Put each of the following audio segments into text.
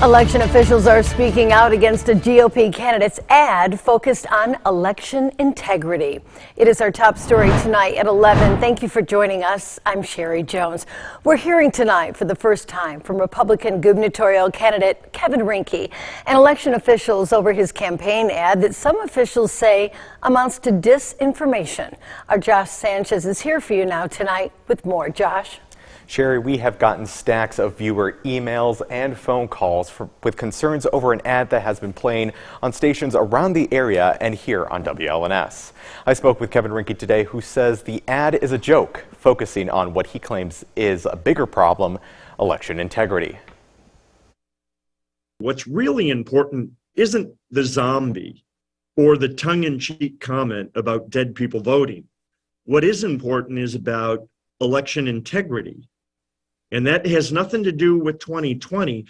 Election officials are speaking out against a GOP candidate's ad focused on election integrity. It is our top story tonight at 11. Thank you for joining us. I'm Sherry Jones. We're hearing tonight for the first time from Republican gubernatorial candidate Kevin Rinke and election officials over his campaign ad that some officials say amounts to disinformation. Our Josh Sanchez is here for you now tonight with more. Josh? Sherry, we have gotten stacks of viewer emails and phone calls with concerns over an ad that has been playing on stations around the area and here on WLNS. I spoke with Kevin Rinke today, who says the ad is a joke, focusing on what he claims is a bigger problem, election integrity. What's really important isn't the zombie or the tongue-in-cheek comment about dead people voting. What is important is about election integrity. And that has nothing to do with 2020.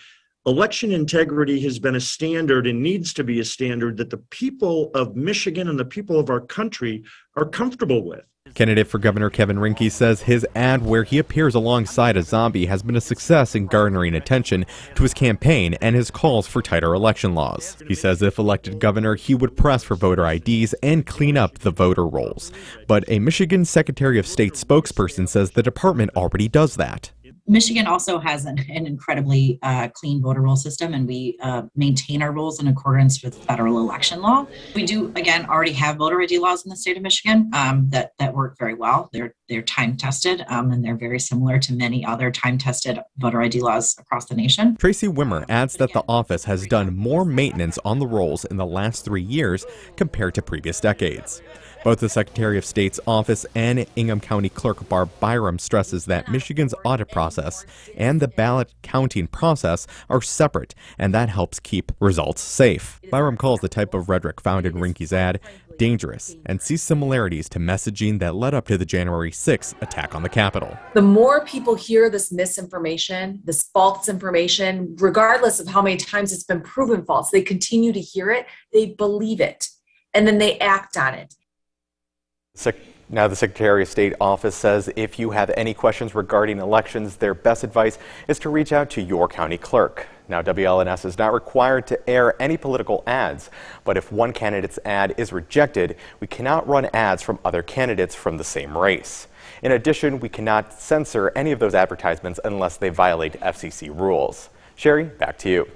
Election integrity has been a standard and needs to be a standard that the people of Michigan and the people of our country are comfortable with. Candidate for Governor Kevin Rinke says his ad where he appears alongside a zombie has been a success in garnering attention to his campaign and his calls for tighter election laws. He says if elected governor, he would press for voter IDs and clean up the voter rolls. But a Michigan Secretary of State spokesperson says the department already does that. Michigan also has an incredibly clean voter roll system, and we maintain our rolls in accordance with federal election law. We do, again, already have voter ID laws in the state of Michigan that work very well. They're time tested, and they're very similar to many other time tested voter ID laws across the nation. Tracy Wimmer adds that the office has done more maintenance on the rolls in the last 3 years compared to previous decades. Both the Secretary of State's office and Ingham County Clerk Barb Byram stresses that Michigan's audit process and the ballot counting process are separate, and that helps keep results safe. Byram calls the type of rhetoric found in Rinke's ad dangerous and sees similarities to messaging that led up to the January 6th attack on the Capitol. The more people hear this misinformation, this false information, regardless of how many times it's been proven false, they continue to hear it, they believe it, and then they act on it. Now the Secretary of State office says if you have any questions regarding elections, their best advice is to reach out to your county clerk. Now WLNS is not required to air any political ads, but if one candidate's ad is rejected, we cannot run ads from other candidates from the same race. In addition, we cannot censor any of those advertisements unless they violate FCC rules. Sherry, back to you.